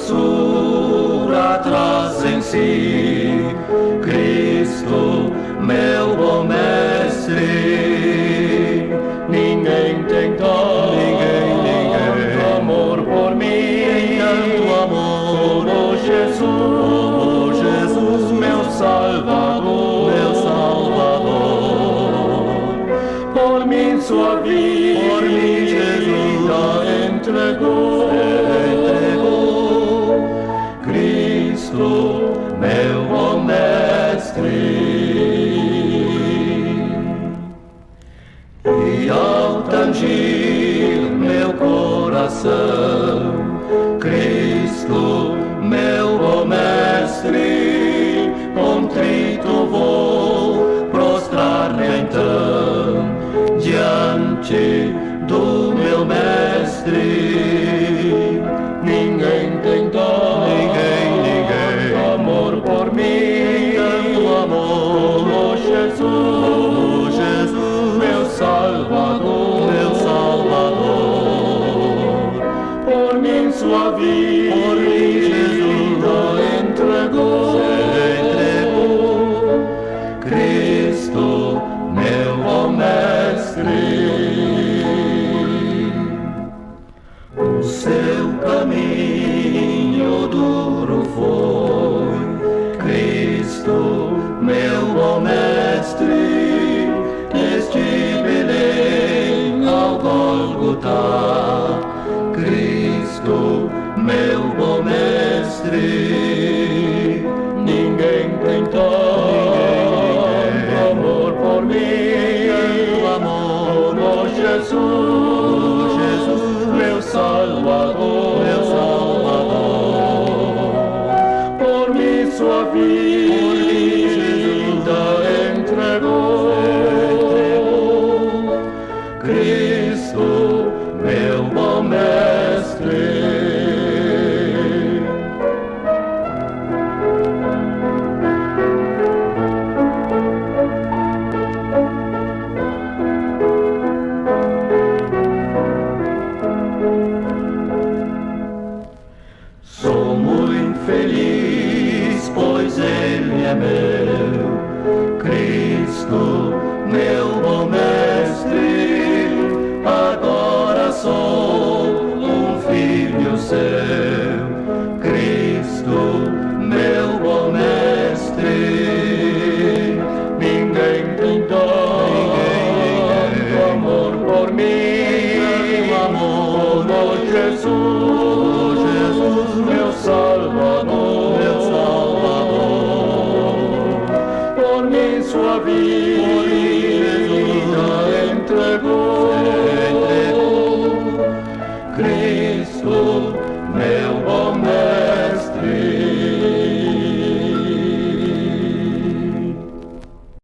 doçura traz em si, Cristo, meu bom mestre. Ninguém tem tanto amor por mim, tanto amor, oh Jesus, meu Salvador, por mim sua vida, entregou, Cristo, meu bom mestre. E ao tangir meu coração, Cristo, meu bom mestre, contrito vou prostrar-me então diante do meu mestre. Ninguém tem tanto amor por mim, tanto amor, oh Jesus, meu Salvador, por mim sua vida entregou, Cristo, meu bom mestre. O seu caminho duro foi, Cristo, meu bom mestre, desde Belém ao Gólgota, Cristo, meu bom mestre. Ninguém tem tanto amor por mim, oh Jesus, meu Salvador, por mim sua vida entregou, Cristo, meu bom mestre. Sou muito feliz, pois Ele é meu, Cristo, meu bom mestre. Agora sou um filho seu, Cristo, meu bom mestre. Ninguém tem tanto amor por mim, amor, oh Jesus, meu Salvador, por mim sua vida